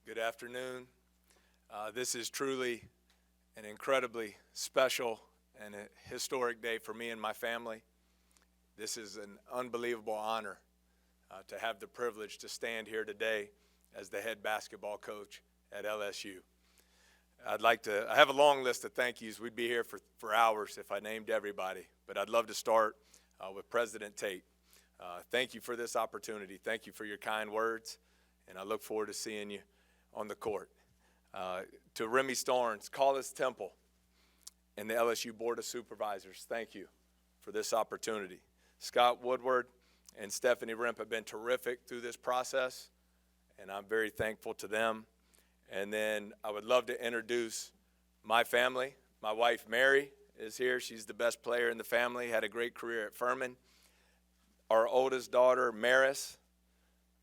Good afternoon. This is truly an incredibly special and a historic day for me and my family. This is an unbelievable honor to have the privilege to stand here today as the head basketball coach at LSU. I have a long list of thank yous. We'd be here for hours if I named everybody, but I'd love to start with President Tate. Thank you for this opportunity. Thank you for your kind words, and I look forward to seeing you on the court. To Remy Starnes, Collis Temple, and the LSU Board of Supervisors, thank you for this opportunity. Scott Woodward and Stephanie Rimp have been terrific through this process, and I'm very thankful to them. And then I would love to introduce my family. My wife, Mary, is here. She's the best player in the family, had a great career at Furman. Our oldest daughter, Maris,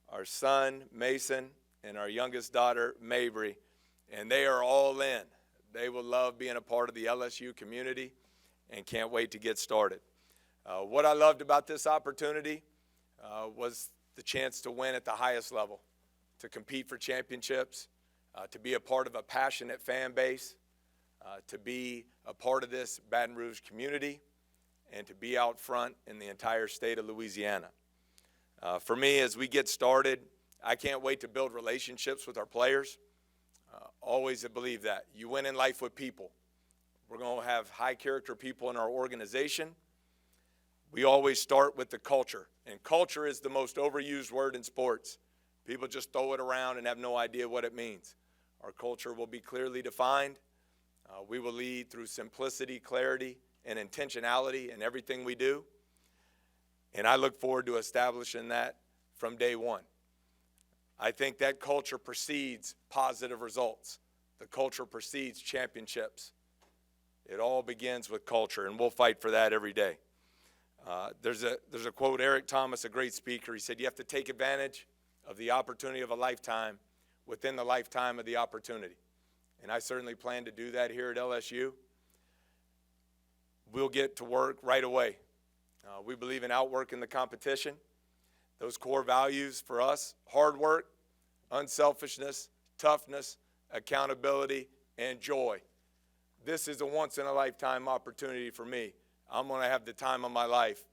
our son, Mason, and our youngest daughter, Mabry, and they are all in. They will love being a part of the LSU community and can't wait to get started. What I loved about this opportunity was the chance to win at the highest level, to compete for championships, to be a part of a passionate fan base, to be a part of this Baton Rouge community, and to be out front in the entire state of Louisiana. For me, as we get started, I can't wait to build relationships with our players. Always believe that. You win in life with people. We're going to have high character people in our organization. We always start with the culture, and culture is the most overused word in sports. People just throw it around and have no idea what it means. Our culture will be clearly defined. We will lead through simplicity, clarity, and intentionality in everything we do. And I look forward to establishing that from day one. I think that culture precedes positive results. The culture precedes championships. It all begins with culture, and we'll fight for that every day. There's a quote, Eric Thomas, a great speaker, he said, you have to take advantage of the opportunity of a lifetime within the lifetime of the opportunity. And I certainly plan to do that here at LSU. We'll get to work right away. We believe in outworking the competition. Those core values for us, hard work, unselfishness, toughness, accountability, and joy. This is a once-in-a-lifetime opportunity for me. I'm going to have the time of my life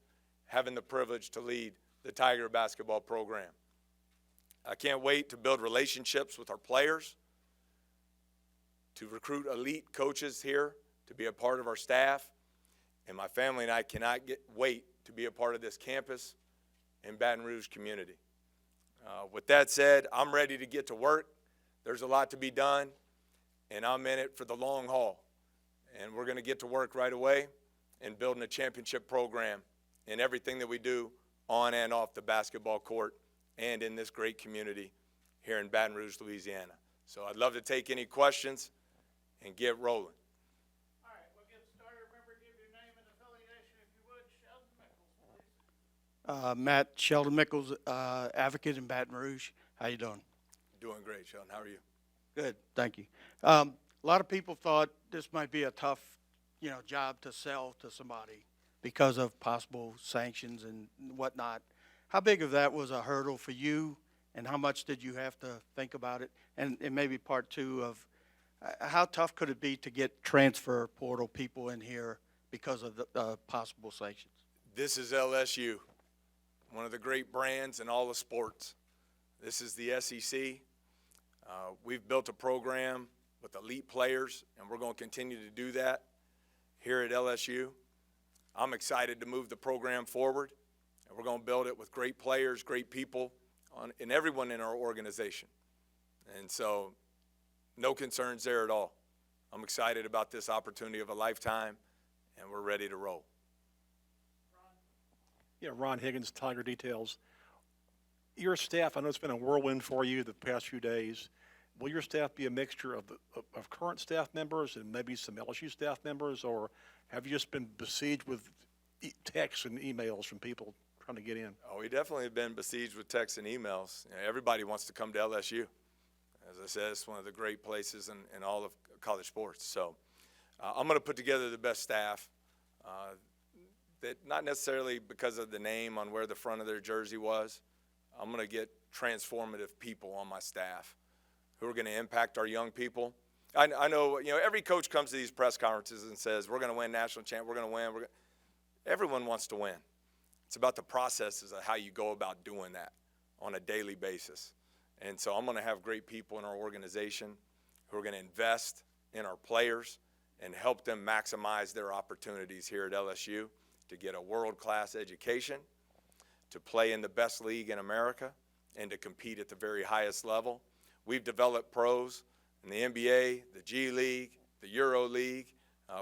having the privilege to lead the Tiger basketball program. I can't wait to build relationships with our players, to recruit elite coaches here to be a part of our staff, and my family and I cannot wait to be a part of this campus and Baton Rouge community. With that said, I'm ready to get to work. There's a lot to be done, and I'm in it for the long haul. And we're going to get to work right away and building a championship program in everything that we do on and off the basketball court and in this great community here in Baton Rouge, Louisiana. So I'd love to take any questions and get rolling. Matt, Sheldon Mickles, advocate in Baton Rouge. How you doing? Doing great, Sheldon. How are you? Good, thank you. A lot of people thought this might be a tough, job to sell to somebody because of possible sanctions and whatnot. How big of that was a hurdle for you, and how much did you have to think about it? And maybe part two of how tough could it be to get transfer portal people in here because of the possible sanctions? This is LSU. One of the great brands in all of sports. This is the SEC. We've built a program with elite players, and we're going to continue to do that here at LSU. I'm excited to move the program forward, and we're going to build it with great players, great people, and everyone in our organization. And so no concerns there at all. I'm excited about this opportunity of a lifetime, and we're ready to roll. Yeah, Ron Higgins, Tiger Details. Your staff, I know it's been a whirlwind for you the past few days. Will your staff be a mixture of current staff members and maybe some LSU staff members, or have you just been besieged with texts and emails from people trying to get in? Oh, we definitely have been besieged with texts and emails. Everybody wants to come to LSU. As I said, it's one of the great places in all of college sports. So I'm going to put together the best staff. That not necessarily because of the name on where the front of their jersey was. I'm going to get transformative people on my staff who are going to impact our young people. I know, every coach comes to these press conferences and says, we're going to win national champ, we're going to win. Everyone wants to win. It's about the processes of how you go about doing that on a daily basis. And so I'm going to have great people in our organization who are going to invest in our players and help them maximize their opportunities here at LSU to get a world-class education, to play in the best league in America, and to compete at the very highest level. We've developed pros in the NBA, the G League, the Euro League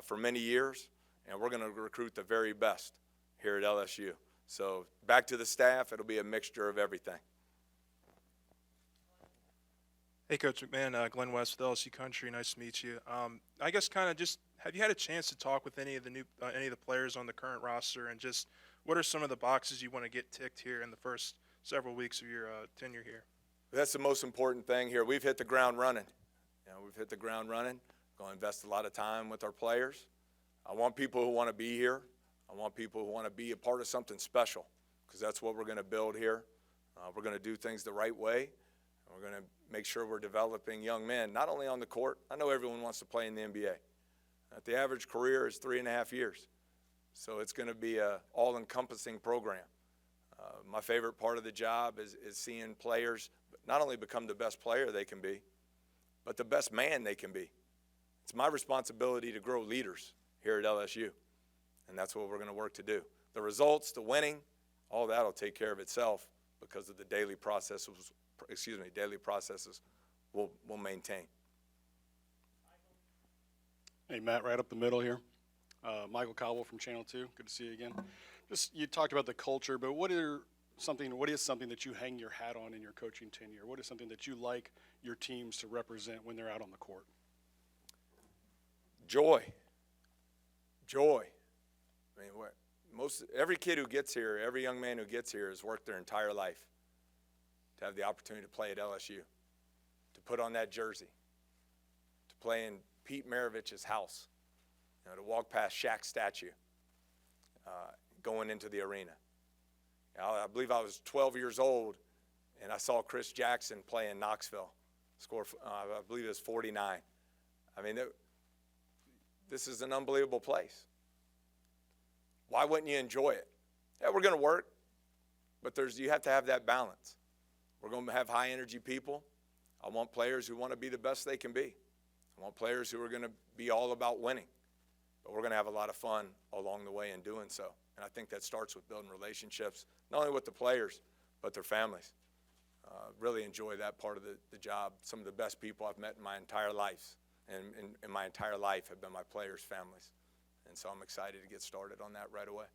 for many years, and we're going to recruit the very best here at LSU. So back to the staff, it'll be a mixture of everything. Hey, Coach McMahon, Glenn West with LSU Country. Nice to meet you. I guess kind of just have you had a chance to talk with any of the players on the current roster, and just what are some of the boxes you want to get ticked here in the first several weeks of your tenure here? That's the most important thing here. We've hit the ground running. We've hit the ground running. Going to invest a lot of time with our players. I want people who want to be here. I want people who want to be a part of something special, because that's what we're going to build here. We're going to do things the right way. We're going to make sure we're developing young men, not only on the court. I know everyone wants to play in the NBA. The average career is 3.5 years. So it's going to be an all-encompassing program. My favorite part of the job is seeing players not only become the best player they can be, but the best man they can be. It's my responsibility to grow leaders here at LSU, and that's what we're going to work to do. The results, the winning, all that will take care of itself because of the daily processes we'll maintain. Hey, Matt, right up the middle here. Michael Cobble from Channel 2. Good to see you again. Just, you talked about the culture, but what is something that you hang your hat on in your coaching tenure? What is something that you like your teams to represent when they're out on the court? Joy. Joy. I mean, every kid who gets here, every young man who gets here has worked their entire life to have the opportunity to play at LSU, to put on that jersey, to play in Pete Maravich's house, to walk past Shaq's statue, going into the arena. I believe I was 12 years old, and I saw Chris Jackson play in Knoxville, score, I believe it was 49. I mean, this is an unbelievable place. Why wouldn't you enjoy it? Yeah, we're going to work, but you have to have that balance. We're going to have high-energy people. I want players who want to be the best they can be. I want players who are going to be all about winning. But we're going to have a lot of fun along the way in doing so. And I think that starts with building relationships, not only with the players, but their families. Really enjoy that part of the job. Some of the best people I've met in my entire life, and in my entire life, have been my players' families. And so I'm excited to get started on that right away.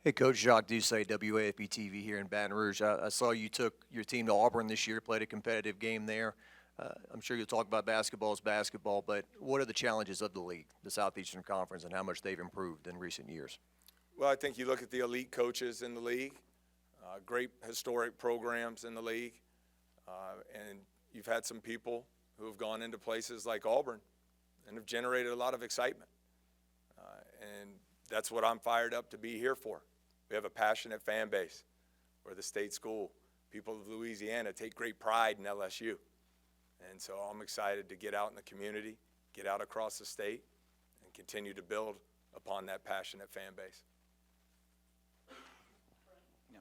Hey, Coach, Jacques Doucet, WAFB TV here in Baton Rouge. I saw you took your team to Auburn this year, played a competitive game there. I'm sure you'll talk about basketball as basketball, but what are the challenges of the league, the Southeastern Conference, and how much they've improved in recent years? Well, I think you look at the elite coaches in the league, great historic programs in the league, and you've had some people who have gone into places like Auburn and have generated a lot of excitement. And that's what I'm fired up to be here for. We have a passionate fan base. We're the state school. People of Louisiana take great pride in LSU. And so I'm excited to get out in the community, get out across the state, and continue to build upon that passionate fan base. Yeah.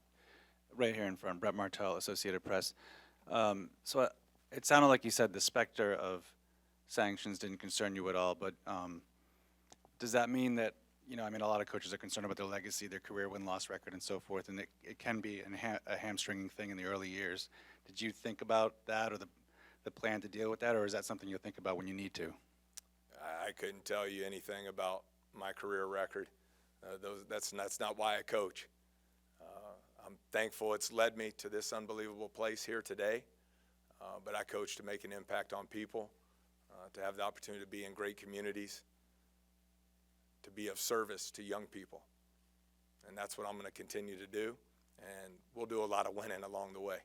Right here in front, Brett Martell, Associated Press. So it sounded like you said the specter of sanctions didn't concern you at all, but does that mean that, a lot of coaches are concerned about their legacy, their career win-loss record, and so forth, and it can be a hamstringing thing in the early years. Did you think about that, or the plan to deal with that, or is that something you'll think about when you need to? I couldn't tell you anything about my career record. That's not why I coach. I'm thankful it's led me to this unbelievable place here today, but I coach to make an impact on people, to have the opportunity to be in great communities, to be of service to young people. And that's what I'm going to continue to do, and we'll do a lot of winning along the way.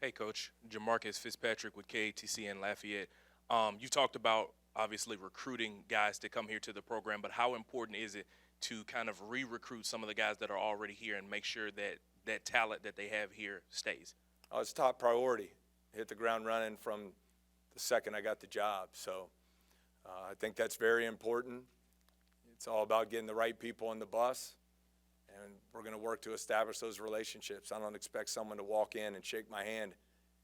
Hey, Coach. Jamarcus Fitzpatrick with KATC in Lafayette. You talked about, obviously, recruiting guys to come here to the program, but how important is it to kind of re-recruit some of the guys that are already here and make sure that that talent that they have here stays? Oh, it's top priority. Hit the ground running from the second I got the job. So I think that's very important. It's all about getting the right people on the bus, and we're going to work to establish those relationships. I don't expect someone to walk in and shake my hand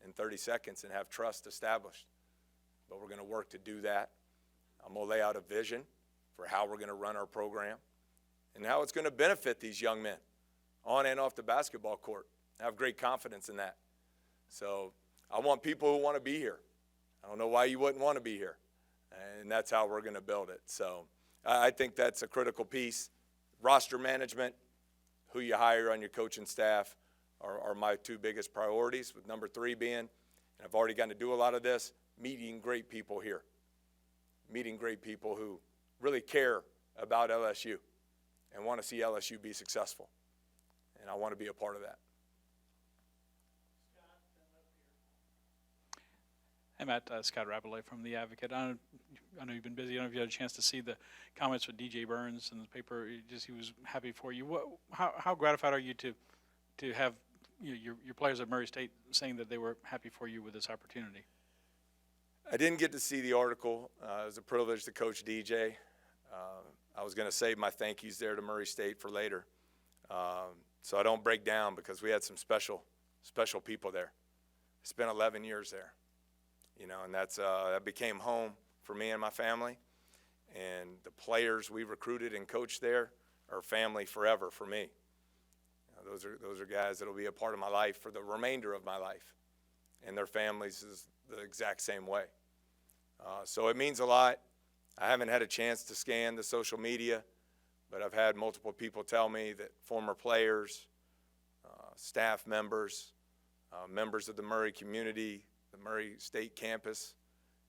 in 30 seconds and have trust established, but we're going to work to do that. I'm going to lay out a vision for how we're going to run our program and how it's going to benefit these young men on and off the basketball court. I have great confidence in that. So I want people who want to be here. I don't know why you wouldn't want to be here, and that's how we're going to build it. So I think that's a critical piece. Roster management, who you hire on your coaching staff are my two biggest priorities, with number 3 being, and I've already gotten to do a lot of this, meeting great people here. Meeting great people who really care about LSU and want to see LSU be successful. And I want to be a part of that. Hey, Matt, Scott Rapolay from The Advocate. I know you've been busy. I don't know if you had a chance to see the comments with DJ Burns in the paper. He was happy for you. How gratified are you to have your players at Murray State saying that they were happy for you with this opportunity? I didn't get to see the article. It was a privilege to coach DJ. I was going to save my thank yous there to Murray State for later, so I don't break down, because we had some special people there. I spent 11 years there. And that became home for me and my family. And the players we recruited and coached there are family forever for me. Those are guys that will be a part of my life for the remainder of my life. And their families is the exact same way. So it means a lot. I haven't had a chance to scan the social media, but I've had multiple people tell me that former players, staff members, members of the Murray community, the Murray State campus,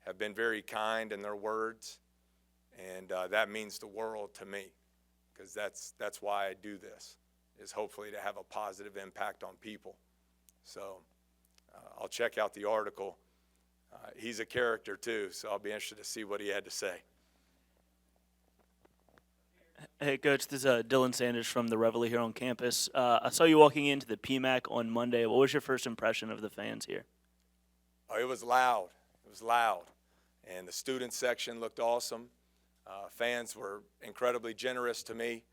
have been very kind in their words, and that means the world to me, because that's why I do this, is hopefully to have a positive impact on people. So I'll check out the article. He's a character too, so I'll be interested to see what he had to say. Hey, Coach, this is Dylan Sanders from the Reveille here on campus. I saw you walking into the PMAC on Monday. What was your first impression of the fans here? Oh, it was loud. It was loud. And the student section looked awesome. Fans were incredibly generous to me,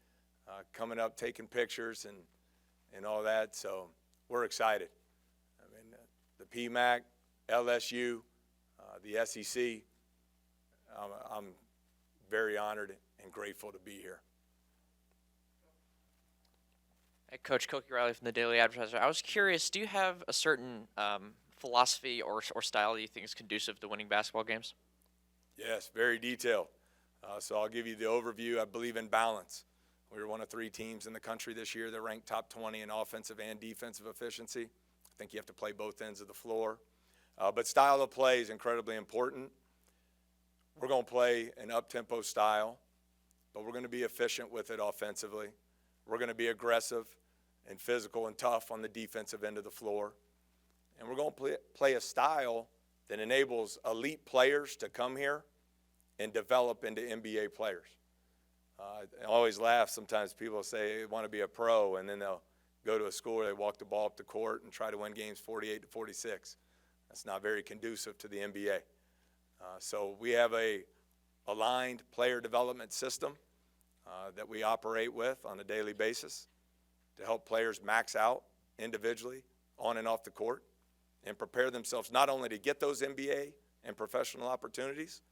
coming up, taking pictures and all that. So we're excited. I mean, the PMAC, LSU, the SEC, I'm very honored and grateful to be here. Hey, Coach Koki Riley from the Daily Advertiser. I was curious, do you have a certain philosophy or style that you think is conducive to winning basketball games? Yes, very detailed. So I'll give you the overview. I believe in balance. We were one of 3 teams in the country this year that ranked top 20 in offensive and defensive efficiency. I think you have to play both ends of the floor. But style of play is incredibly important. We're going to play an up-tempo style, but we're going to be efficient with it offensively. We're going to be aggressive and physical and tough on the defensive end of the floor. And we're going to play a style that enables elite players to come here and develop into NBA players. I always laugh sometimes. People say they want to be a pro, and then they'll go to a school where they walk the ball up the court and try to win games 48-46. That's not very conducive to the NBA. So we have a aligned player development system that we operate with on a daily basis to help players max out individually on and off the court and prepare themselves not only to get those NBA and professional opportunities,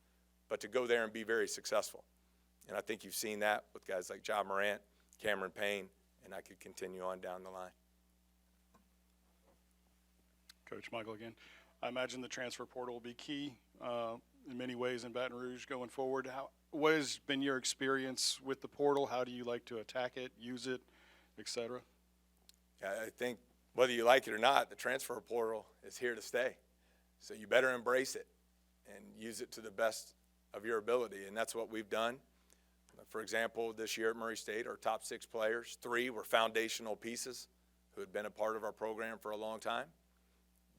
but to go there and be very successful. And I think you've seen that with guys like Ja Morant, Cameron Payne, and I could continue on down the line. Coach Michael again. I imagine the transfer portal will be key in many ways in Baton Rouge going forward. What has been your experience with the portal? How do you like to attack it, use it, et cetera? I think whether you like it or not, the transfer portal is here to stay. So you better embrace it and use it to the best of your ability, and that's what we've done. For example, this year at Murray State, our top 6 players, 3 were foundational pieces who had been a part of our program for a long time.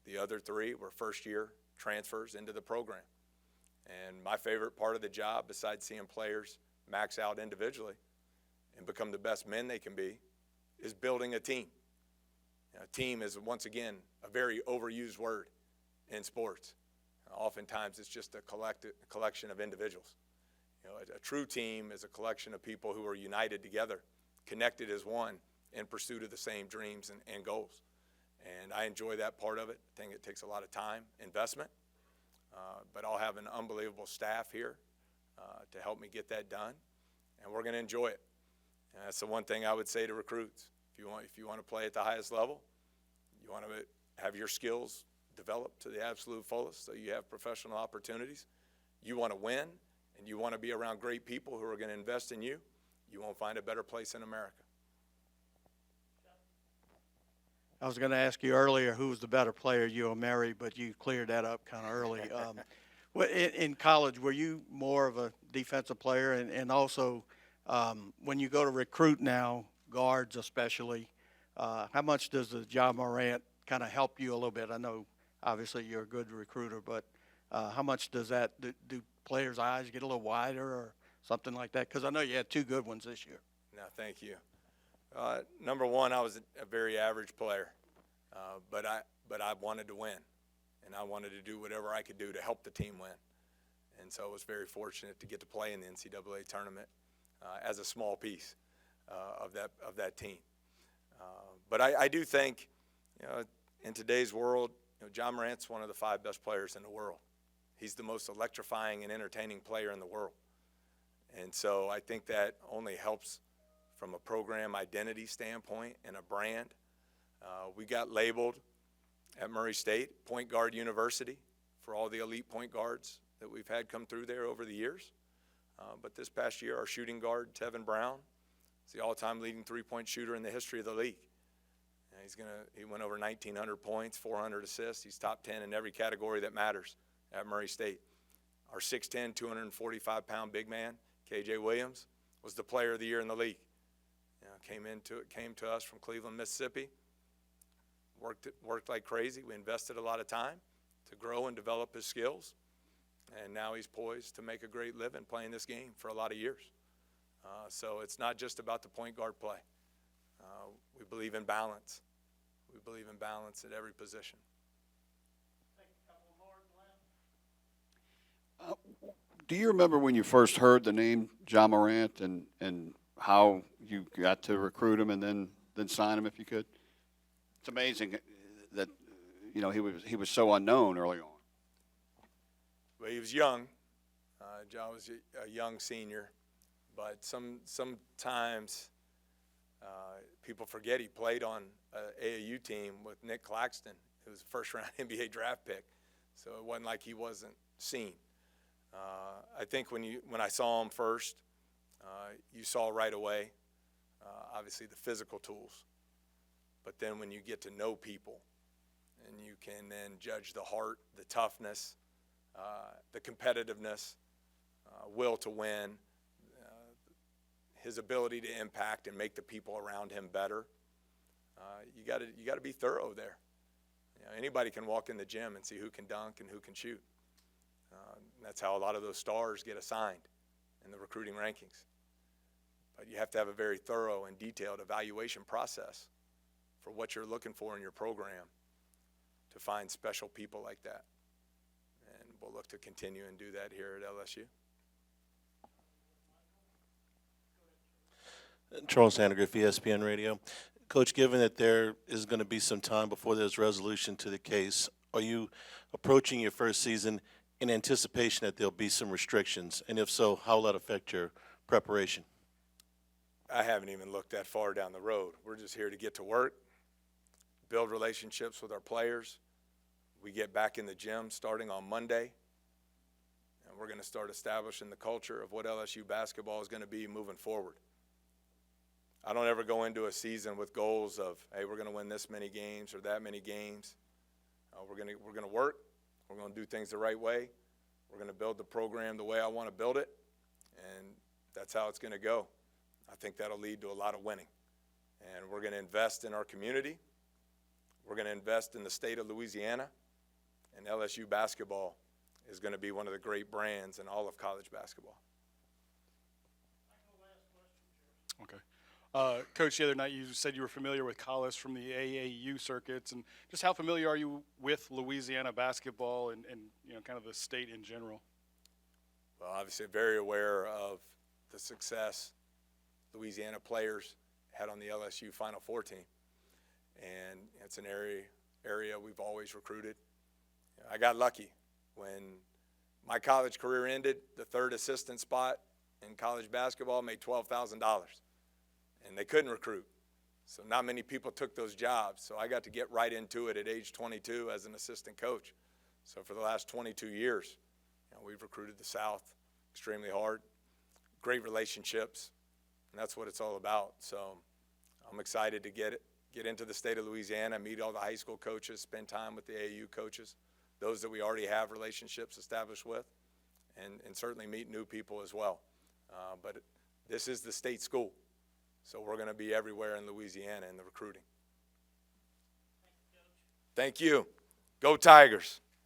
The other 3 were first-year transfers into the program. And my favorite part of the job, besides seeing players max out individually and become the best men they can be, is building a team. Team is, once again, a very overused word in sports. Oftentimes, it's just a collection of individuals. A true team is a collection of people who are united together, connected as one in pursuit of the same dreams and goals. And I enjoy that part of it. I think it takes a lot of time, investment, but I'll have an unbelievable staff here to help me get that done, and we're going to enjoy it. And that's the one thing I would say to recruits. If you want to play at the highest level, you want to have your skills developed to the absolute fullest so you have professional opportunities, you want to win, and you want to be around great people who are going to invest in you, you won't find a better place in America. I was going to ask you earlier who was the better player, you or Mary, but you cleared that up kind of early. In college, were you more of a defensive player? And also, when you go to recruit now, guards especially, how much does the John Morant kind of help you a little bit? I know, obviously, you're a good recruiter, but how much does that do players' eyes get a little wider or something like that? Because I know you had two good ones this year. No, thank you. Number one, I was a very average player, but I wanted to win, and I wanted to do whatever I could do to help the team win. And so I was very fortunate to get to play in the NCAA tournament as a small piece of that team. But I do think, in today's world, John Morant's one of the 5 best players in the world. He's the most electrifying and entertaining player in the world. And so I think that only helps from a program identity standpoint and a brand. We got labeled at Murray State Point Guard University for all the elite point guards that we've had come through there over the years. But this past year, our shooting guard, Tevin Brown, is the all-time leading three-point shooter in the history of the league. He went over 1,900 points, 400 assists. He's top 10 in every category that matters at Murray State. Our 6'10", 245-pound big man, KJ Williams, was the player of the year in the league. Came to us from Cleveland, Mississippi. Worked like crazy. We invested a lot of time to grow and develop his skills, and now he's poised to make a great living playing this game for a lot of years. So it's not just about the point guard play. We believe in balance. We believe in balance at every position. Do you remember when you first heard the name John Morant and how you got to recruit him and then sign him if you could? It's amazing that he was so unknown early on. Well, he was young. John was a young senior, but sometimes people forget he played on an AAU team with Nick Claxton, who was a first-round NBA draft pick. So it wasn't like he wasn't seen. I think when I saw him first, you saw right away, obviously, the physical tools. But then when you get to know people and you can then judge the heart, the toughness, the competitiveness, will to win, his ability to impact and make the people around him better, you got to be thorough there. Anybody can walk in the gym and see who can dunk and who can shoot. That's how a lot of those stars get assigned in the recruiting rankings. But you have to have a very thorough and detailed evaluation process for what you're looking for in your program to find special people like that. And we'll look to continue and do that here at LSU. Charles Sandegriff, ESPN Radio. Coach, given that there is going to be some time before there's resolution to the case, are you approaching your first season in anticipation that there'll be some restrictions? And if so, how will that affect your preparation? I haven't even looked that far down the road. We're just here to get to work, build relationships with our players. We get back in the gym starting on Monday, and we're going to start establishing the culture of what LSU basketball is going to be moving forward. I don't ever go into a season with goals of, hey, we're going to win this many games or that many games. We're going to work. We're going to do things the right way. We're going to build the program the way I want to build it, and that's how it's going to go. I think that'll lead to a lot of winning. And we're going to invest in our community. We're going to invest in the state of Louisiana, and LSU basketball is going to be one of the great brands in all of college basketball. Okay. Coach, the other night you said you were familiar with Collis from the AAU circuits, and just how familiar are you with Louisiana basketball and kind of the state in general? Well, obviously very aware of the success Louisiana players had on the LSU Final Four team. And it's an area we've always recruited. I got lucky. When my college career ended, the third assistant spot in college basketball made $12,000. And they couldn't recruit. So not many people took those jobs. So I got to get right into it at age 22 as an assistant coach. So for the last 22 years, we've recruited the South extremely hard, great relationships, and that's what it's all about. So I'm excited to get into the state of Louisiana, meet all the high school coaches, spend time with the AAU coaches, those that we already have relationships established with, and certainly meet new people as well. But this is the state school, so we're going to be everywhere in Louisiana in the recruiting. Thank you. Go Tigers.